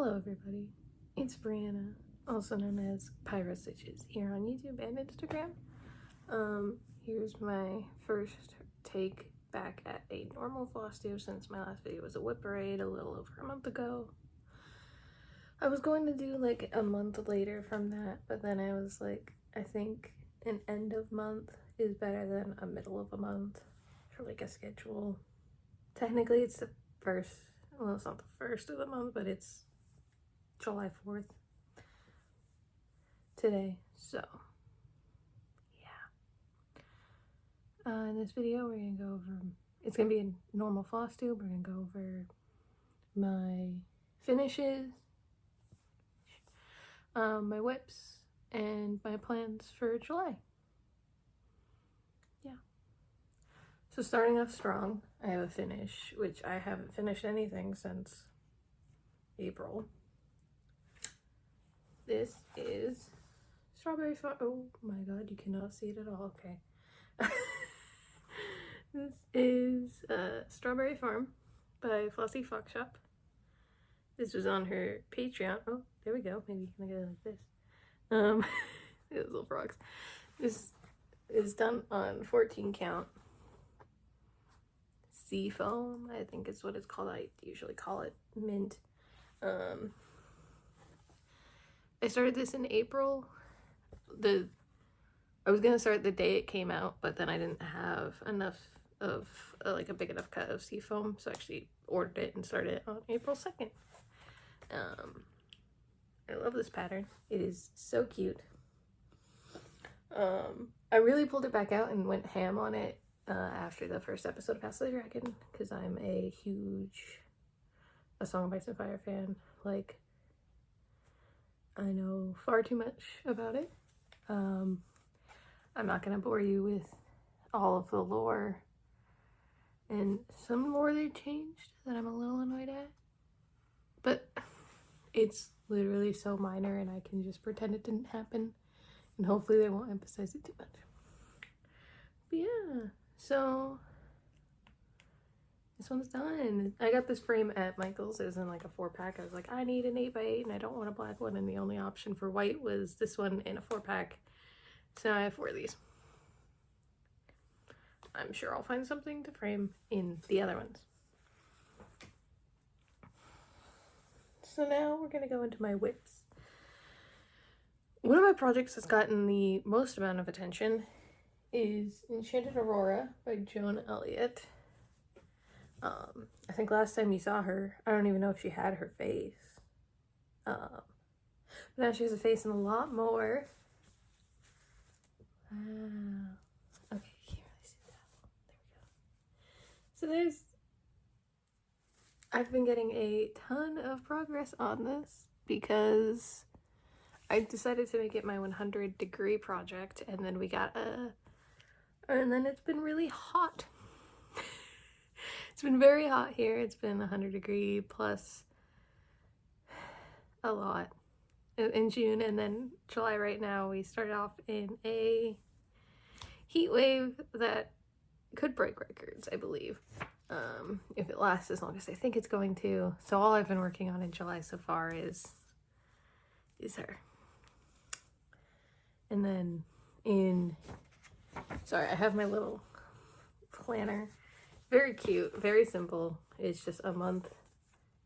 Hello everybody, it's Brianna, also known as Pyro Stitches, here on YouTube and Instagram. Here's my first take back at a normal Flosstube since my last video was a whip parade a little over a month ago. I was going to do like a month later from that, but then I was like, I think an end of month is better than a middle of a month for like a schedule. Technically it's the first, well it's not the first of the month, but it's July 4th today, so yeah. In this video we're gonna go over, it's gonna be a normal Flosstube. We're gonna go over my finishes, my whips, and my plans for July. Yeah. So starting off strong, I have a finish, which I haven't finished anything since April. This is Strawberry Farm. Oh my god, you cannot see it at all. Okay. This is Strawberry Farm by FlossyFoxShop. This was on her Patreon. Oh, there we go. Maybe you can look at it like this. These little frogs. This is done on 14 count sea foam, I think is what it's called. I usually call it mint. I started this in April. I was gonna start the day it came out, but then I didn't have enough of like a big enough cut of sea foam, so I actually ordered it and started it on April 2nd. I love this pattern. It is so cute. I really pulled it back out and went ham on it after the first episode of Pass the Dragon, because I'm a huge A Song of Ice and Fire fan. Like, I know far too much about it. I'm not gonna bore you with all of the lore, and some lore they changed that I'm a little annoyed at, but it's literally so minor and I can just pretend it didn't happen, and hopefully they won't emphasize it too much. But yeah, so this one's done. I got this frame at Michael's. It was in like a 4-pack. I was like, I need an 8x8 and I don't want a black one, and the only option for white was this one in a 4-pack. So I have 4 of these. I'm sure I'll find something to frame in the other ones. So now we're gonna go into my whips. One of my projects that's gotten the most amount of attention is Enchanted Aurora by Joan and Elliot. I think last time you saw her, I don't even know if she had her face. But now she has a face and a lot more. Wow. Okay, you can't really see that. There we go. So I've been getting a ton of progress on this because I decided to make it my 100-degree project, and then and then it's been really hot. It's been very hot here. It's been 100-degree plus a lot in June, and then July right now we started off in a heat wave that could break records, I believe, if it lasts as long as I think it's going to. So all I've been working on in July so far is her. And then sorry, I have my little planner. Very cute, very simple. It's just a month,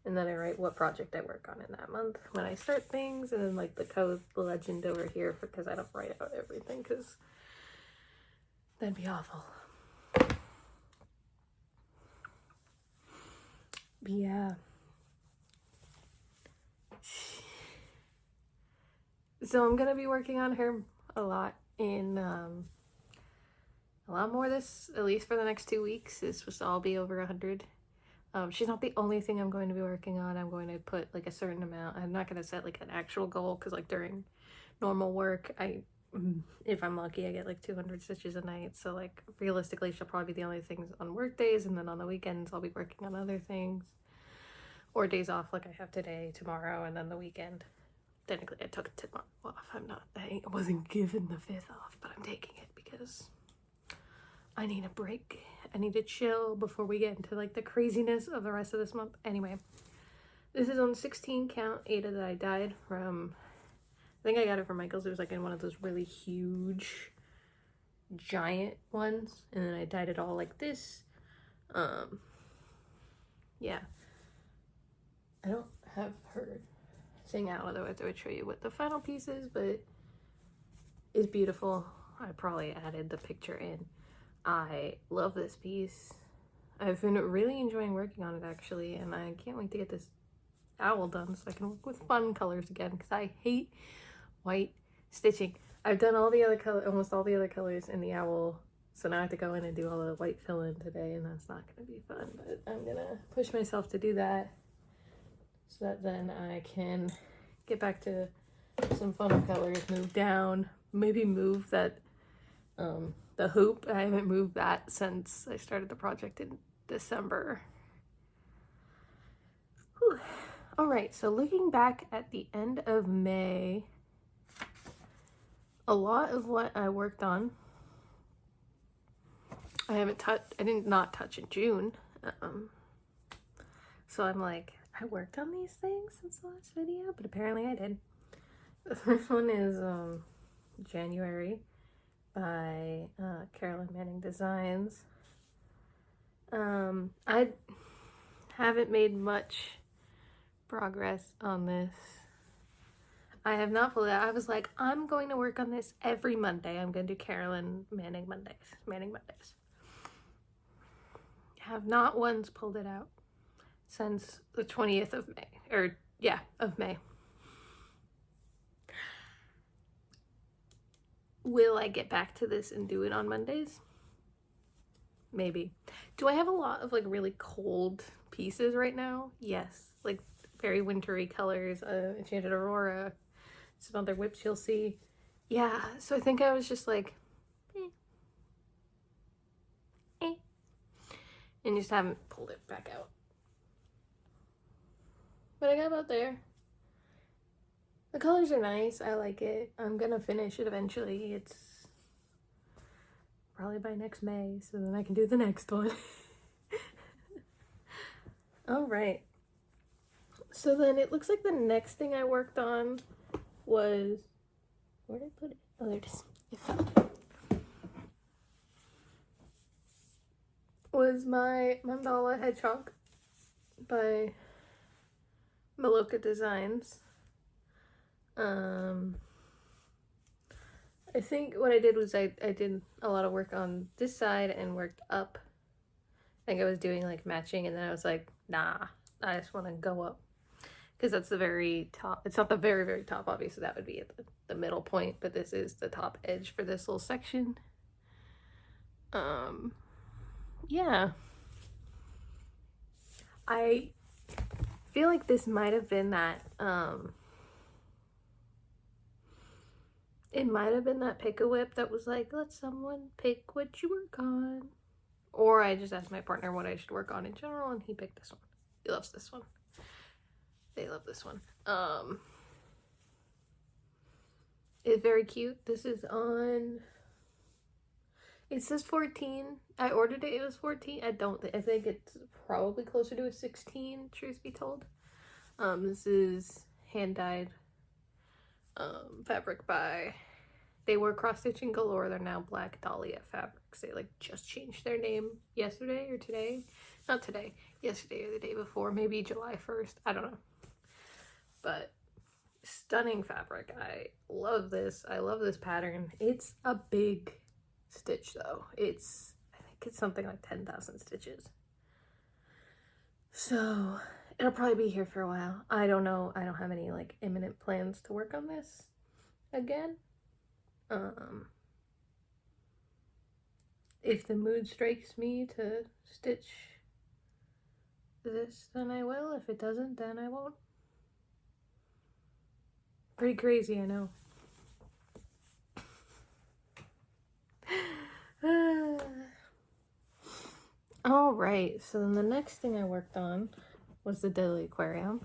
and then I write what project I work on in that month when I start things, and then like the legend over here, because I don't write out everything because that'd be awful. But yeah. So I'm gonna be working on her a lot in a lot more this, at least for the next 2 weeks. It's supposed to all be over 100. She's not the only thing I'm going to be working on. I'm going to put like a certain amount. I'm not going to set like an actual goal, because like during normal work, if I'm lucky, I get like 200 stitches a night. So like realistically, she'll probably be the only things on work days, and then on the weekends I'll be working on other things, or days off like I have today, tomorrow, and then the weekend. Technically I took tomorrow off. I wasn't given the 5th off, but I'm taking it because I need a break. I need to chill before we get into like the craziness of the rest of this month. Anyway, This is on 16 count Ada that I dyed from, I think I got it from Michael's. It was like in one of those really huge, giant ones. And then I dyed it all like this. Yeah. I don't have her sing out, otherwise I would show you what the final piece is, but it's beautiful. I probably added the picture in. I love this piece. I've been really enjoying working on it actually, and I can't wait to get this owl done so I can work with fun colors again, because I hate white stitching. I've done all the other color, almost all the other colors in the owl, so now I have to go in and do all the white fill-in today, and that's not going to be fun, but I'm gonna push myself to do that so that then I can get back to some fun colors, move down, maybe move that the hoop. I haven't moved that since I started the project in December. Whew. All right, so looking back at the end of May, a lot of what I worked on, I haven't touched, I did not touch in June. So I'm like, I worked on these things since the last video, but apparently I did. The first one is January by Carolyn Manning Designs. I haven't made much progress on this. I have not pulled it out. I was like, I'm going to work on this every Monday. I'm going to do Carolyn Manning Mondays. Have not once pulled it out since the 20th of May, or yeah, of May. Will I get back to this and do it on Mondays? Maybe. Do I have a lot of like really cold pieces right now? Yes, like very wintry colors, Enchanted Aurora, some other whips you'll see. Yeah, so I think I was just like, and just haven't pulled it back out. But I got about there. The colors are nice. I like it. I'm gonna finish it eventually. It's probably by next May, so then I can do the next one. All right. So then it looks like the next thing I worked on was, where did I put it? Oh, there it is. It fell. Was my Mandala Hedgehog by Meloca Designs. I think what I did was I did a lot of work on this side and worked up. I think I was doing like matching, and then I was like, nah, I just want to go up, because that's the very top. It's not the very, very top, obviously that would be at the middle point, but this is the top edge for this little section. Yeah. I feel like this might have been that, it might have been that pick-a-whip that was like, let someone pick what you work on. Or I just asked my partner what I should work on in general, and he picked this one. He loves this one. They love this one. It's very cute. This is on, it says 14. I ordered it, it was 14. I think it's probably closer to a 16, truth be told. This is hand-dyed fabric by, they were cross-stitching galore. They're now Black Dahlia Fabrics. They like just changed their name yesterday or today. Not today, yesterday or the day before, maybe July 1st. I don't know. But stunning fabric. I love this. I love this pattern. It's a big stitch though. I think it's something like 10,000 stitches. So it'll probably be here for a while. I don't know. I don't have any like imminent plans to work on this again. If the mood strikes me to stitch this, then I will. If it doesn't, then I won't. Pretty crazy, I know. All right, so then the next thing I worked on was the Deadly Aquarium.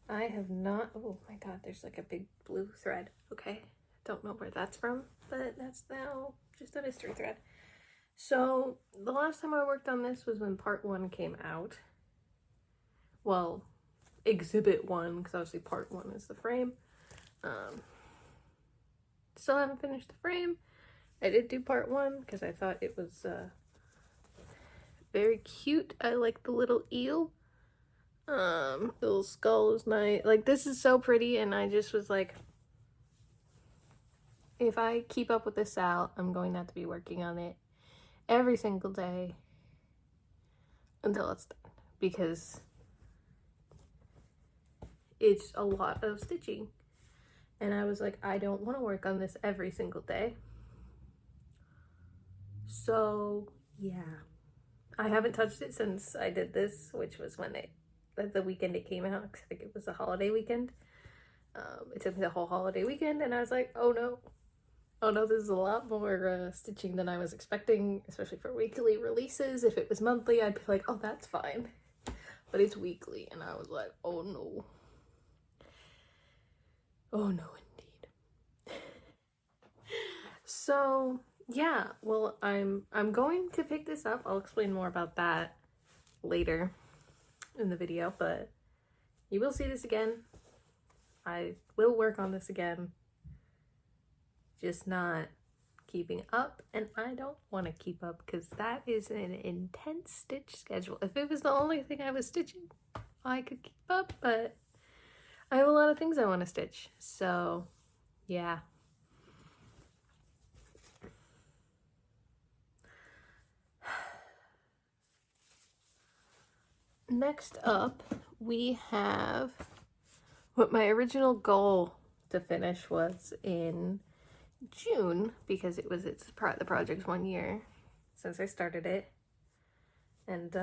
I have not, oh my god, there's like a big blue thread. Okay, don't know where that's from, but that's now just a mystery thread. So the last time I worked on this was when part 1 came out. Well, exhibit 1, because obviously part 1 is the frame. Still haven't finished the frame. I did do part 1 because I thought it was very cute. I like the little eel. The little skull is nice. Like, this is so pretty, and I just was like, if I keep up with this out, I'm going to have to be working on it every single day until it's done, because it's a lot of stitching. And I was like, I don't want to work on this every single day. So, yeah. I haven't touched it since I did this, which was when the weekend it came out, because I think it was a holiday weekend. It took me the whole holiday weekend, and I was like, oh no, this is a lot more stitching than I was expecting, especially for weekly releases. If it was monthly, I'd be like, oh, that's fine. But it's weekly, and I was like, oh no. Oh no, indeed. So, yeah, well, I'm going to pick this up. I'll explain more about that later in the video, but you will see this again. I will work on this again. Just not keeping up, and I don't want to keep up because that is an intense stitch schedule. If it was the only thing I was stitching, I could keep up, but I have a lot of things I want to stitch, so yeah. Next up, we have what my original goal to finish was in June, because the project's 1 year since I started it, and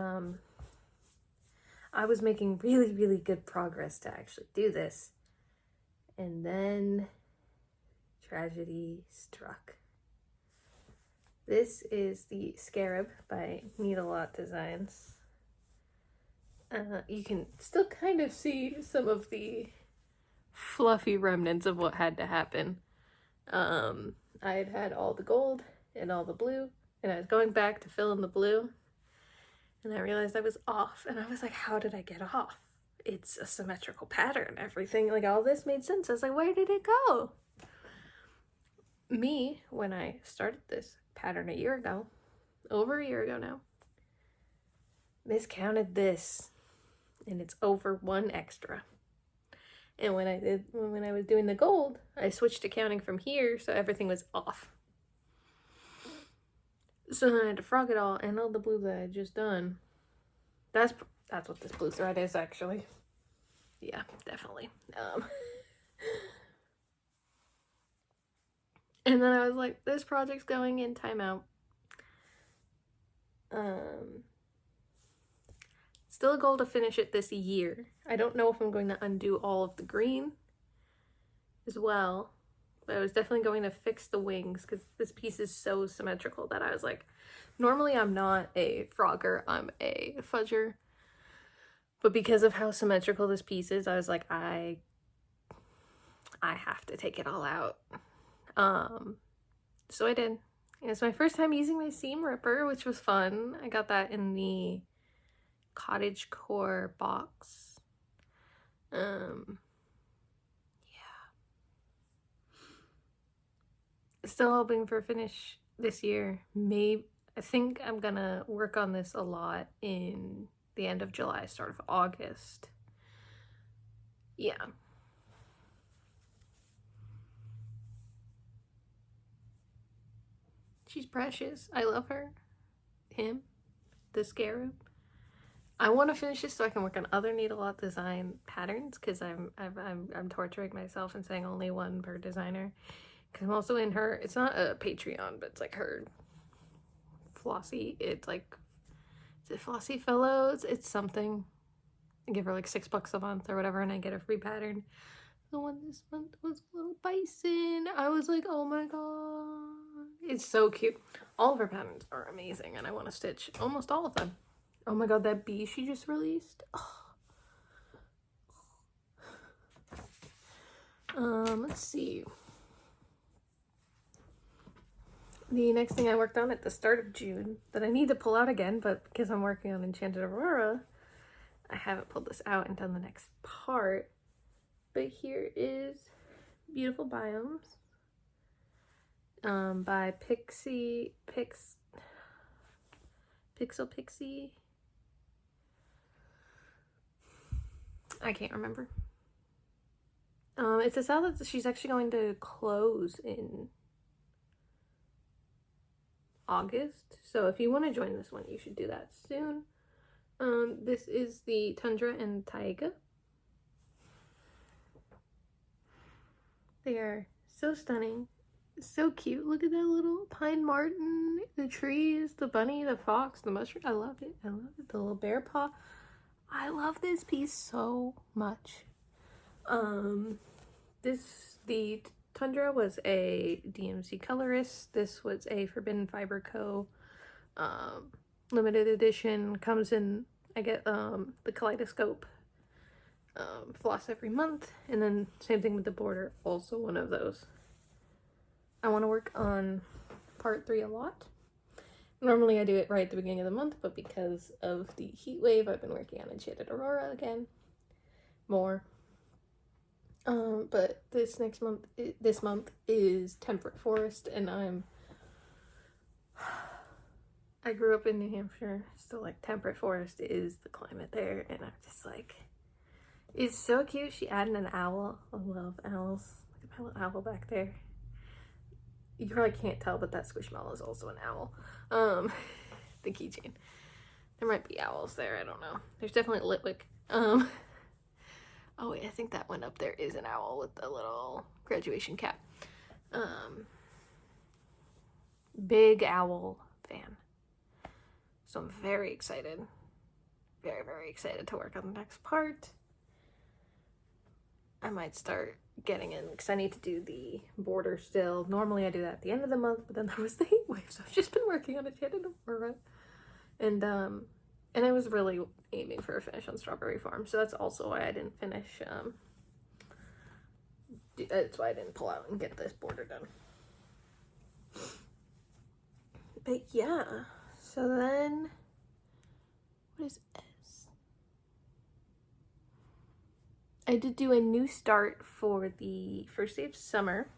I was making really, really good progress to actually do this, and then tragedy struck. This is the Scarab by Needlelot Designs. You can still kind of see some of the fluffy remnants of what had to happen. I had all the gold and all the blue, and I was going back to fill in the blue, and I realized I was off, and I was like, how did I get off? It's a symmetrical pattern, everything, like all this made sense. I was like, where did it go? Me, when I started this pattern over a year ago now, miscounted this, and it's over 1 extra. And when I was doing the gold, I switched to counting from here, so everything was off. So then I had to frog it all, and all the blue that I had just done. That's what this blue thread is, actually. Yeah, definitely. And then I was like, this project's going in timeout. Still a goal to finish it this year. I don't know if I'm going to undo all of the green as well, but I was definitely going to fix the wings because this piece is so symmetrical that I was like, normally I'm not a frogger, I'm a fudger, but because of how symmetrical this piece is, I was like, I have to take it all out. So I did. It's my first time using my seam ripper, which was fun. I got that in the cottage core box. Yeah. Still hoping for a finish this year. I think I'm gonna work on this a lot in the end of July, start of August. Yeah. She's precious. I love her. Him. The Scarab. I want to finish this so I can work on other Needlelot design patterns, because I'm torturing myself and saying only one per designer. Because I'm also in her, it's not a Patreon, but it's like her Flossy, it's like, is it Flossy Fellows? It's something. I give her like $6 a month or whatever, and I get a free pattern. The one this month was Little Bison. I was like, oh my god. It's so cute. All of her patterns are amazing, and I want to stitch almost all of them. Oh my god, that bee she just released. Oh. Let's see. The next thing I worked on at the start of June that I need to pull out again, but because I'm working on Enchanted Aurora, I haven't pulled this out and done the next part, but here is Beautiful Biomes by Pixie, Pixie. I can't remember. It's a sale that she's actually going to close in August. So if you want to join this one, you should do that soon. This is the Tundra and Taiga. They are so stunning. So cute. Look at that little pine marten, the trees, the bunny, the fox, the mushroom. I love it. I love it. The little bear paw. I love this piece so much. The Tundra was a DMC colorist. This was a Forbidden Fiber Co. Limited edition. Comes in, I get the kaleidoscope floss every month, and then same thing with the border, also one of those. I want to work on part 3 a lot. Normally I do it right at the beginning of the month, but because of the heat wave, I've been working on Enchanted Aurora again more. But this month is Temperate Forest, and I grew up in New Hampshire, so like Temperate Forest is the climate there, and I'm just like, it's so cute. She added an owl. I love owls. Look at my little owl back there. You probably can't tell, but that Squishmallow is also an owl. The keychain. There might be owls there, I don't know. There's definitely Litwick. Oh wait, I think that one up there is an owl with the little graduation cap. Big owl fan. So I'm very excited. Very, very excited to work on the next part. I might start getting in because I need to do the border still. Normally I do that at the end of the month, but then there was the heat wave, so I've just been working on Enchanted Aurora. And I was really aiming for a finish on Strawberry Farm, so that's also why I didn't finish. That's why I didn't pull out and get this border done. But yeah, so then, what is S? I did do a new start for the first day of summer,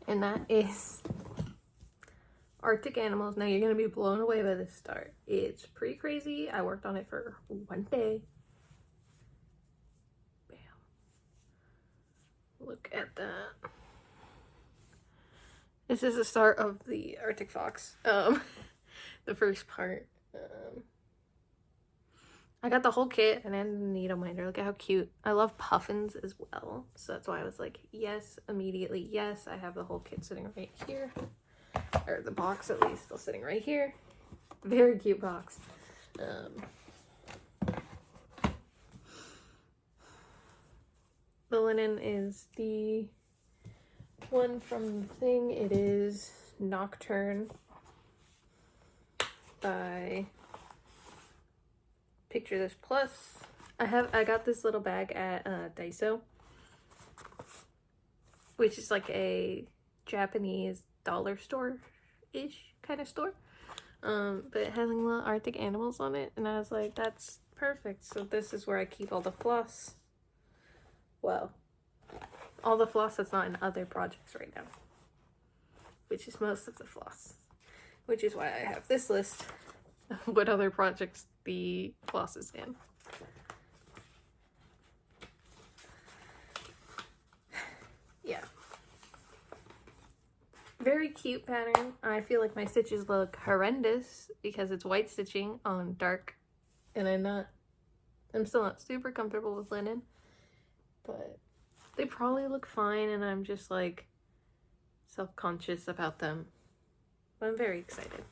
and that is Arctic Animals. Now you're going to be blown away by this start. It's pretty crazy. I worked on it for 1 day. Bam. Look at that. This is the start of the Arctic Fox. The first part. I got the whole kit and then the needle minder. Look at how cute. I love puffins as well. So that's why I was like, yes, immediately, yes. I have the whole kit sitting right here. Or the box at least, still sitting right here. Very cute box. The linen is the one from the thing. It is Nocturne by Picture This Plus. I got this little bag at Daiso, which is like a Japanese dollar store-ish kind of store. But it has like little Arctic animals on it, and I was like, that's perfect. So this is where I keep all the floss. Well, all the floss that's not in other projects right now, which is most of the floss, which is why I have this list of what other projects the floss is in. Yeah. Very cute pattern. I feel like my stitches look horrendous because it's white stitching on dark, and I'm still not super comfortable with linen, but they probably look fine, and I'm just like self-conscious about them. But I'm very excited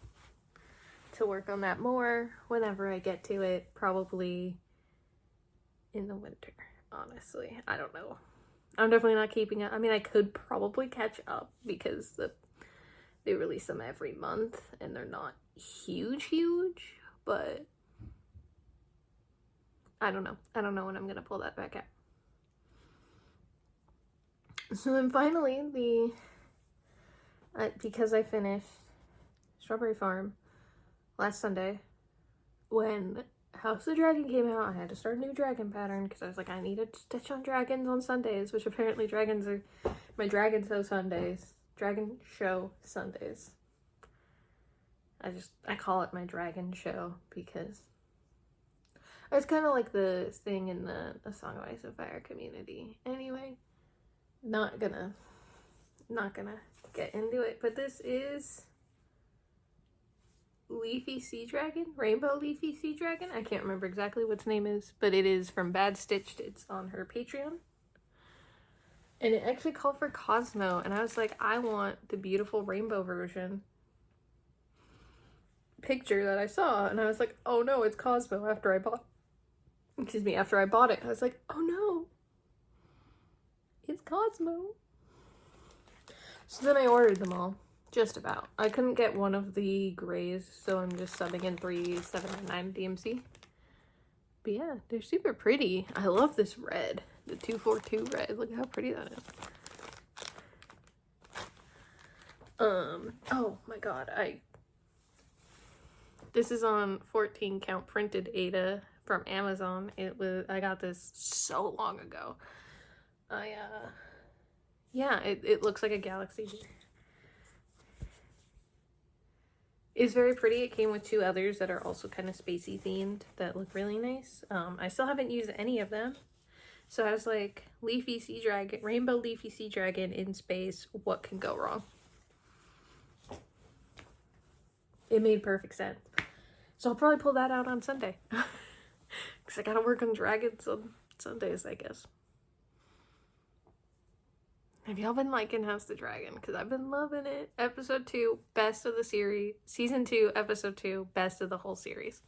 to work on that more whenever I get to it, probably in the winter, honestly. I don't know. I'm definitely not keeping up. I mean, I could probably catch up because they release them every month and they're not huge, but I don't know. I don't know when I'm gonna pull that back out. So then finally, because I finished Strawberry Farm last Sunday, when House of the Dragon came out, I had to start a new dragon pattern because I was like, I need to stitch on dragons on Sundays, which apparently dragons are my Dragon Show Sundays. Dragon Show Sundays. I call it my Dragon Show because it's kind of like the thing in the Song of Ice and Fire community. Anyway, not gonna get into it, but this is Leafy Sea Dragon, Rainbow Leafy Sea Dragon. I can't remember exactly what its name is, but it is from Bad Stitched. It's on her Patreon. And it actually called for Cosmo, and I was like, I want the beautiful rainbow version picture that I saw, and I was like, oh no, it's Cosmo after I bought it. I was like, oh no, it's Cosmo. So then I ordered them all. Just about. I couldn't get one of the grays, so I'm just subbing in 379 DMC. But yeah, they're super pretty. I love this red. The 242 red. Look how pretty that is. Oh my god, this is on 14 count printed Ada from Amazon. I got this so long ago. Yeah, it looks like a galaxy. It's very pretty. It came with 2 others that are also kind of spacey themed that look really nice. I still haven't used any of them. So I was like, Leafy Sea Dragon, Rainbow Leafy Sea Dragon in space, what can go wrong? It made perfect sense. So I'll probably pull that out on Sunday. Because I gotta work on dragons on Sundays, I guess. Have y'all been liking House of the Dragon? Because I've been loving it. Episode 2, best of the series. Season 2, episode 2, best of the whole series.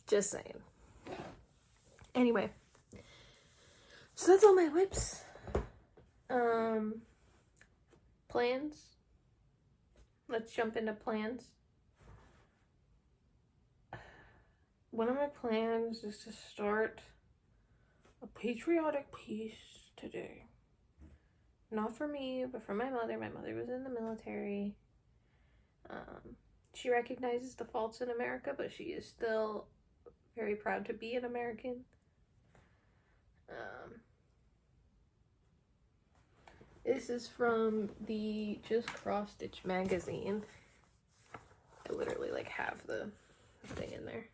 Just saying. Anyway. So that's all my whips. Plans. Let's jump into plans. One of my plans is to start a patriotic piece today. Not for me, but for my mother. My mother was in the military. She recognizes the faults in America, but she is still very proud to be an American. This is from the Just Cross Stitch magazine. I literally like have the thing in there.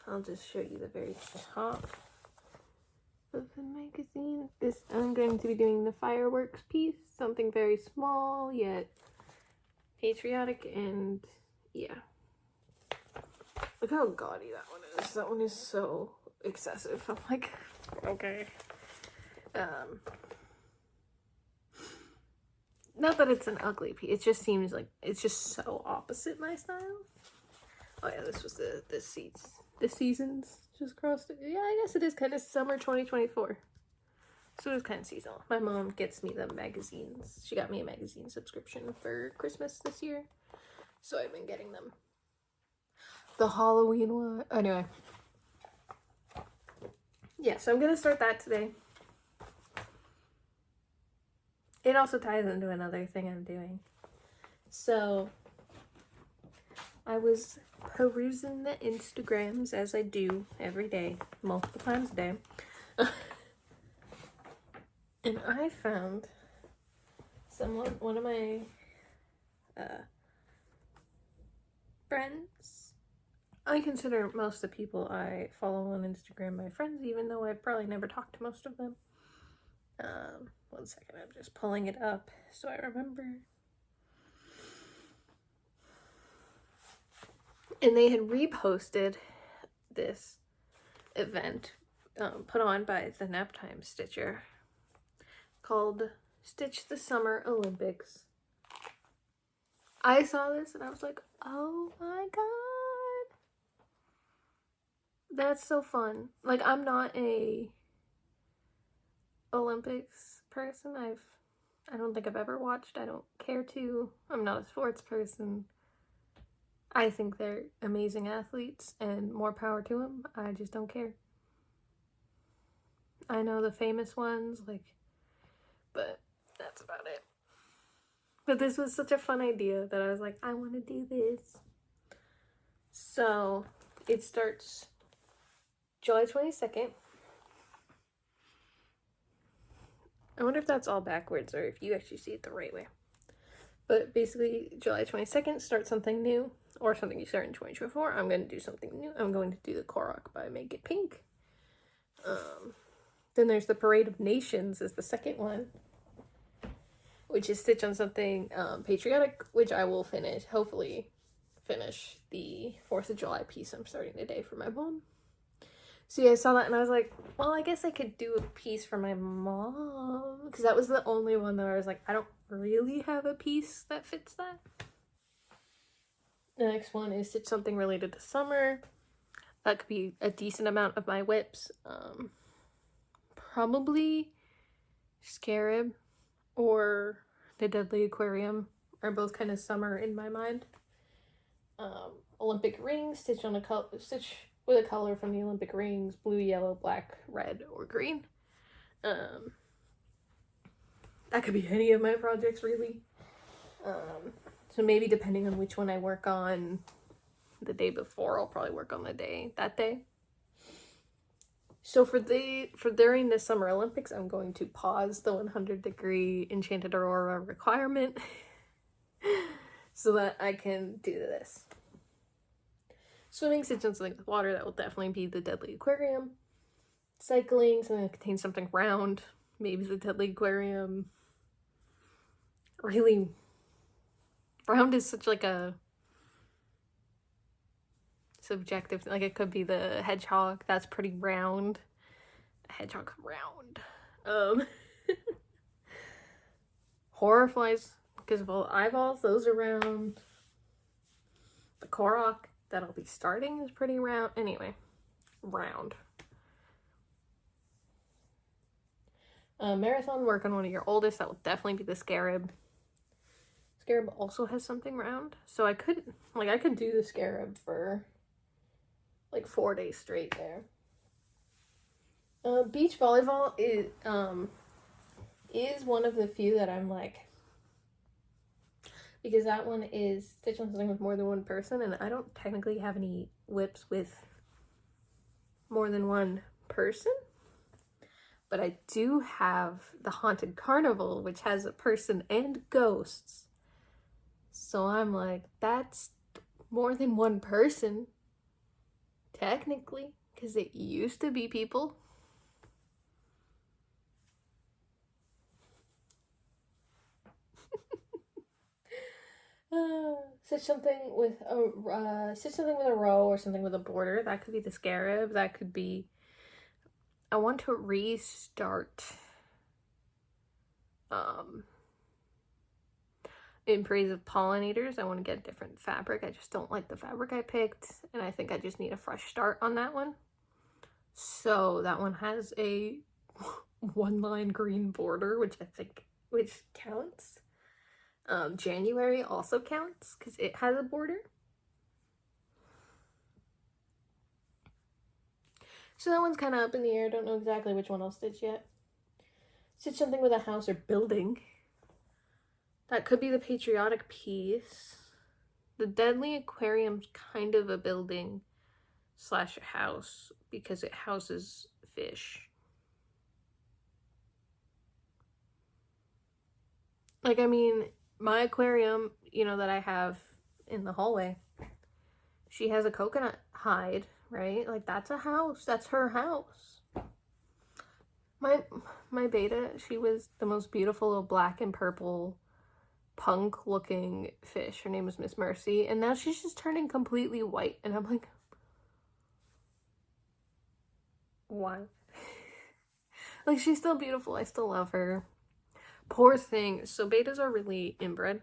I'll just show you the very top of the magazine. I'm going to be doing the fireworks piece, something very small yet patriotic, and yeah. Look how gaudy that one is. That one is so excessive. I'm like, okay. Not that it's an ugly piece, it just seems like it's just so opposite my style. Oh yeah, this was the seasons just crossed it. Yeah, I guess it is kind of summer 2024. So it's kind of seasonal. My mom gets me the magazines. She got me a magazine subscription for Christmas this year. So I've been getting them. The Halloween one. Anyway. Yeah, so I'm going to start that today. It also ties into another thing I'm doing. So I was perusing the Instagrams as I do every day, multiple times a day. And I found one of my friends. I consider most of the people I follow on Instagram my friends, even though I've probably never talked to most of them. One second, I'm just pulling it up so I remember. And they had reposted this event put on by the Naptime Stitcher called Stitch the Summer Olympics. I saw this and I was like, oh my god. That's so fun. Like, I'm not a Olympics person. I don't think I've ever watched. I don't care to. I'm not a sports person. I think they're amazing athletes and more power to them. I just don't care. I know the famous ones, but that's about it. But this was such a fun idea that I was like, I want to do this. So it starts July 22nd. I wonder if that's all backwards or if you actually see it the right way. But basically, July 22nd, start something new, or something you start in 2024. I'm going to do something new. I'm going to do the Korok by Make It Pink. Then there's the Parade of Nations is the second one, which is stitch on something patriotic, which I will finish, hopefully finish the 4th of July piece I'm starting today for my mom. So yeah, I saw that and I was like, well, I guess I could do a piece for my mom, because that was the only one that I was like, I don't really have a piece that fits that. The next one is stitch something related to summer. That could be a decent amount of my whips. Probably Scarab or the Deadly Aquarium are both kind of summer in my mind. Olympic rings, stitch with a color from the Olympic rings, blue, yellow, black, red, or green. That could be any of my projects, really. So maybe depending on which one I work on the day before, I'll probably work on that day. So for during the Summer Olympics, I'm going to pause the 100-degree Enchanted Aurora requirement so that I can do this. Swimming, stitch on something with water, that will definitely be the Deadly Aquarium. Cycling, something that contains something round, maybe the Deadly Aquarium. Really, round is such like a subjective, like it could be the Hedgehog, that's pretty round. Hedgehog round. Horror flies, because of all eyeballs, those are round. The Korok that I'll be starting is pretty round. Anyway, round. Marathon, work on one of your oldest, that will definitely be the Scarab. Scarab also has something round, so I could do the Scarab for like 4 days straight there. Beach volleyball is one of the few that I'm like, because that one is stitch on something with more than one person, and I don't technically have any whips with more than one person. But I do have the Haunted Carnival, which has a person and ghosts. So I'm like, that's more than one person, technically, because it used to be people. Stitch something with a row or something with a border. That could be the Scarab. That could be, I want to restart In Praise of Pollinators. I want to get different fabric. I just don't like the fabric I picked, and I think I just need a fresh start on that one. So that one has a one-line green border, which counts. January also counts because it has a border. So that one's kind of up in the air. Don't know exactly which one I'll stitch yet. Stitch something with a house or building. That could be the patriotic piece. The Deadly Aquarium's kind of a building / a house because it houses fish. Like, I mean, my aquarium, that I have in the hallway, she has a coconut hide, right? Like, that's a house. That's her house. My beta, she was the most beautiful black and purple punk looking fish. Her name was Miss Mercy, and now she's just turning completely white, and I'm like, why? Like, she's still beautiful. I still love her. Poor thing. So betas are really inbred,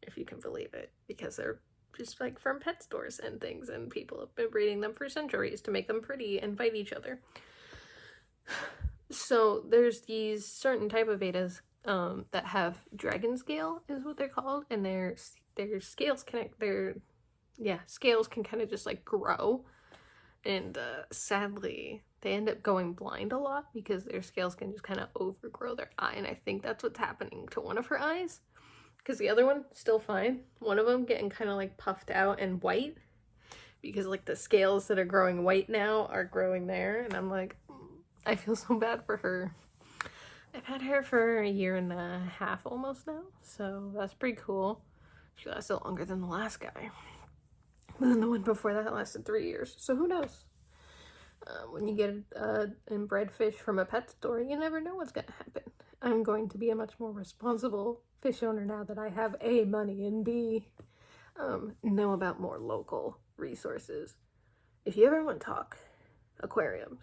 if you can believe it, because they're just like from pet stores and things, and people have been breeding them for centuries to make them pretty and fight each other. So there's these certain type of betas that have dragon scale is what they're called, and their scales scales can kind of just like grow, and sadly they end up going blind a lot because their scales can just kind of overgrow their eye, and I think that's what's happening to one of her eyes. because the other one, still fine. One of them getting kind of like puffed out and white, because like the scales that are growing white now are growing there, and I'm like, I feel so bad for her. I've had her for a year and a half almost now, so that's pretty cool. She lasted longer than the last guy. But then the one before that lasted 3 years, so who knows? When you get inbred fish from a pet store, you never know what's going to happen. I'm going to be a much more responsible fish owner now that I have A, money, and B, know about more local resources. If you ever want to talk aquariums,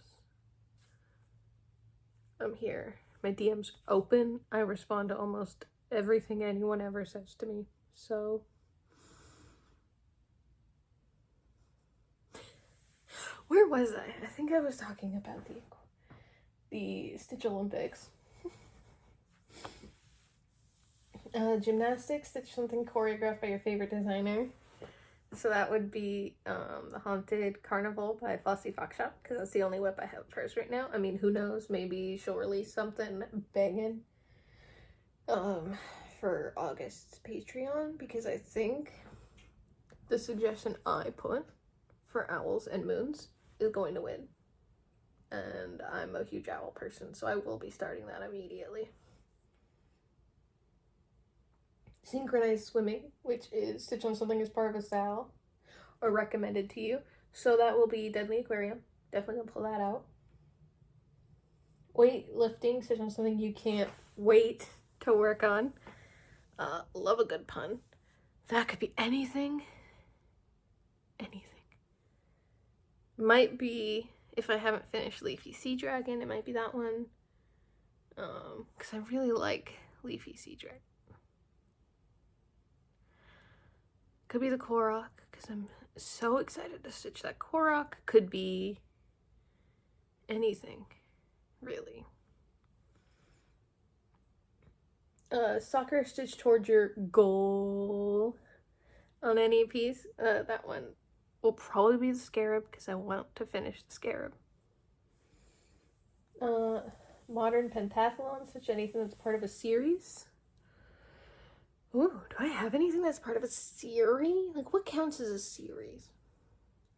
I'm here. My DM's open. I respond to almost everything anyone ever says to me. So where was I? I think I was talking about the Stitch Olympics. Gymnastics, Stitch something choreographed by your favorite designer. So that would be the Haunted Carnival by FlossyFoxShop, because that's the only whip I have of hers right now. I mean, who knows? Maybe she'll release something banging for August's Patreon, because I think the suggestion I put for Owls and Moons is going to win. And I'm a huge owl person, so I will be starting that immediately. Synchronized swimming, which is Stitch on something as part of a sal, or recommended to you. So that will be Deadly Aquarium. Definitely gonna pull that out. Weightlifting, Stitch on something you can't wait to work on. Love a good pun. That could be anything. Anything. Might be, if I haven't finished Leafy Sea Dragon, it might be that one. Because I really like Leafy Sea Dragon. Could be the Korok, because I'm so excited to stitch that Korok. Could be anything, really. Soccer stitch towards your goal on any piece. That one will probably be the Scarab, because I want to finish the Scarab. Modern pentathlon, stitch anything that's part of a series. Ooh, do I have anything that's part of a series? Like, what counts as a series?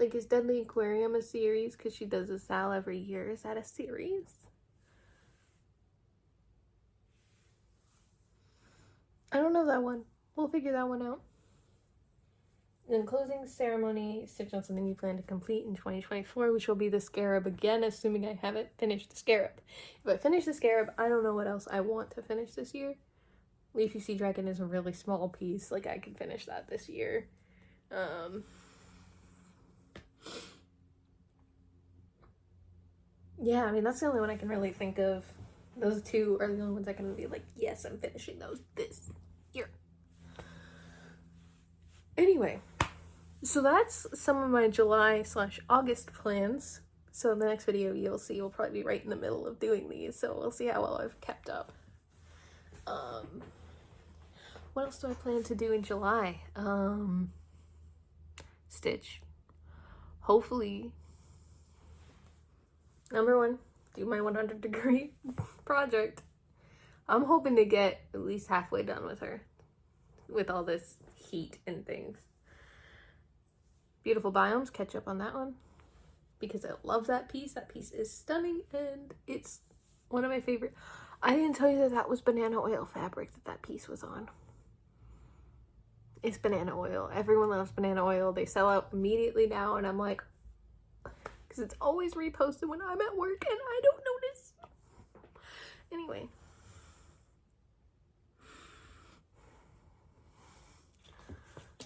Like, is Deadly Aquarium a series? Because she does a sal every year. Is that a series? I don't know that one. We'll figure that one out. Then closing ceremony, stitch on something you plan to complete in 2024, which will be the Scarab again, assuming I haven't finished the Scarab. If I finish the Scarab, I don't know what else I want to finish this year. Leafy Sea Dragon is a really small piece. Like, I could finish that this year. Yeah, I mean, that's the only one I can really think of. Those two are the only ones I can be like, yes, I'm finishing those this year. Anyway, so that's some of my July/August plans. So in the next video you'll see, we'll probably be right in the middle of doing these. So we'll see how well I've kept up. What else do I plan to do in July? Stitch. Hopefully, number one, do my 100-degree project. I'm hoping to get at least halfway done with her, with all this heat and things. Beautiful Biomes, catch up on that one, because I love that piece. That piece is stunning, and it's one of my favorite. I didn't tell you that that was banana oil fabric that piece was on. It's banana oil. Everyone loves banana oil. They sell out immediately now, and I'm like, because it's always reposted when I'm at work and I don't notice. Anyway.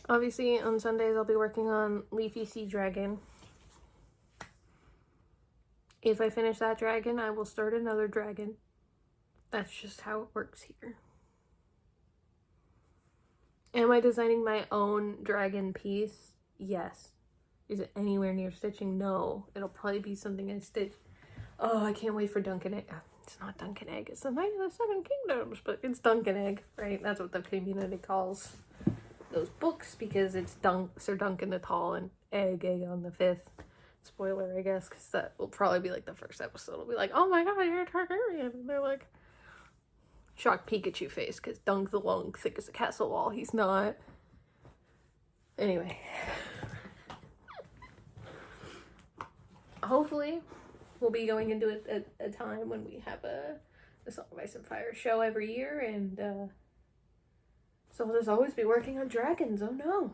Obviously, on Sundays, I'll be working on Leafy Sea Dragon. If I finish that dragon, I will start another dragon. That's just how it works here. Am I designing my own dragon piece? Yes. Is it anywhere near stitching? No. It'll probably be something I stitch. Oh, I can't wait for Duncan Egg. It's not Duncan Egg. It's the Night of the Seven Kingdoms, but it's Duncan Egg, right? That's what the community calls those books, because it's Sir Duncan the Tall and Egg on the 5th. Spoiler, I guess, because that will probably be like the first episode. It'll be like, oh my god, you're a Targaryen. And they're like, shocked Pikachu face, because Dunk the Long thick as a castle wall. He's not. Anyway. Hopefully, we'll be going into it at a time when we have a Song of Ice and Fire show every year, and so we'll just always be working on dragons. Oh no.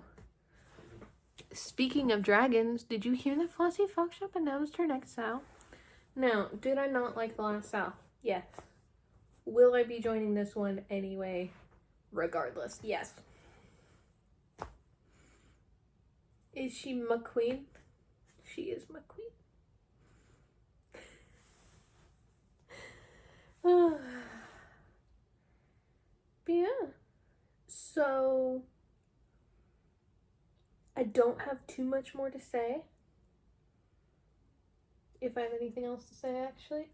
Speaking of dragons, did you hear that FlossyFoxShop announced her next SAL? Now, did I not like the last SAL? Yes. Will I be joining this one anyway, regardless? Yes. Is she my queen? She is my queen. But yeah. So, I don't have too much more to say. If I have anything else to say, actually.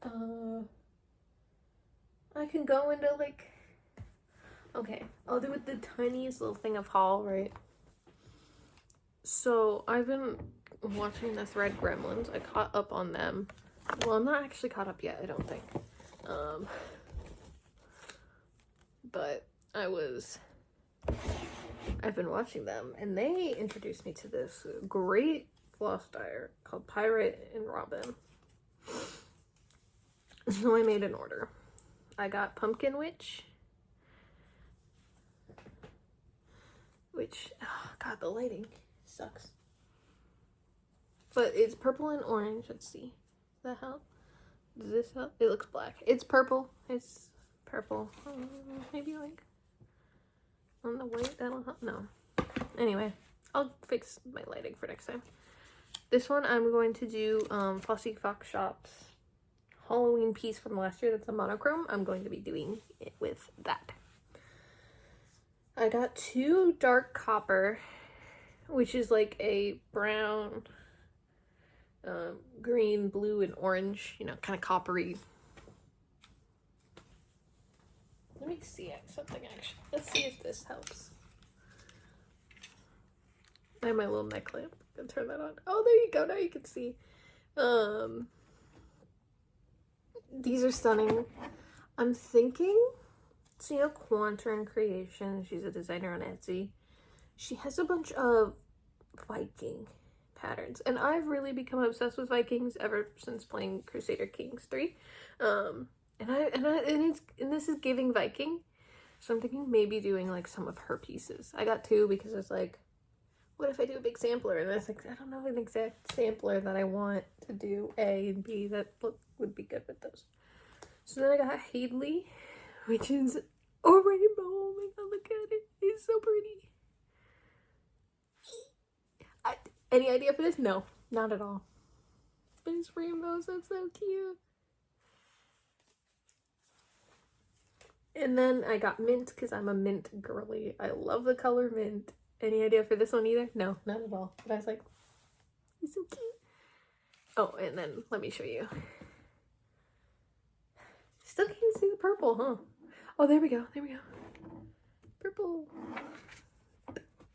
I can go into, like... Okay, I'll do it the tiniest little thing of haul, right? So, I've been watching the Thread Gremlins. I caught up on them. Well, I'm not actually caught up yet, I don't think. But I've been watching them, and they introduced me to this great floss dyer called Pirate and Robin. So I made an order. I got Pumpkin Witch, which, oh God, the lighting sucks. But it's purple and orange. Let's see. Does that help? Does this help? It looks black. It's purple. It's purple. Maybe like on the white, that'll help. No. Anyway, I'll fix my lighting for next time. This one I'm going to do FlossyFoxShop's Halloween piece from last year. That's a monochrome. I'm going to be doing it with that. I got 2 dark copper, which is like a brown, green, blue, and orange, you know, kind of coppery. Let me see something actually. Let's see if this helps. I have my little neck lamp. I'm gonna turn that on. Oh, there you go. Now you can see. These are stunning. I'm thinking, so you know Quantern Creation, she's a designer on Etsy. She has a bunch of Viking patterns, and I've really become obsessed with Vikings ever since playing Crusader Kings 3. And this is giving Viking, so I'm thinking maybe doing like some of her pieces. I got 2 because it's like, what if I do a big sampler? And I was like, I don't know an exact sampler that I want to do A and B that would be good with those. So then I got Hadley, which is a rainbow. Oh my God, look at it. It's so pretty. Any idea for this? No, not at all. But it's rainbows. That's so cute. And then I got mint because I'm a mint girly. I love the color mint. Any idea for this one either? No, not at all. But I was like, he's so cute. Oh, and then let me show you. Still can't see the purple, huh? Oh, there we go. There we go. Purple.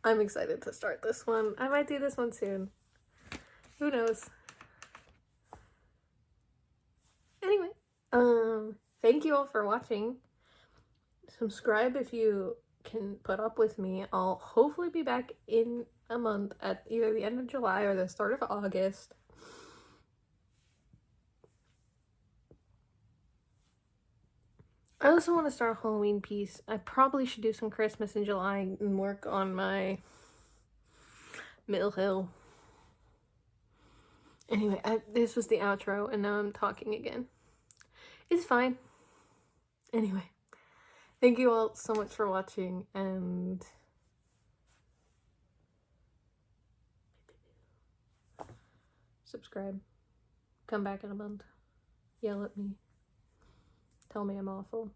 I'm excited to start this one. I might do this one soon. Who knows? Anyway, thank you all for watching. Subscribe if you can put up with me. I'll hopefully be back in a month at either the end of July or the start of August. I also want to start a Halloween piece. I probably should do some Christmas in July and work on my Mill Hill. Anyway, this was the outro and now I'm talking again. It's fine. Anyway, thank you all so much for watching, and subscribe. Come back in a month. Yell at me. Tell me I'm awful.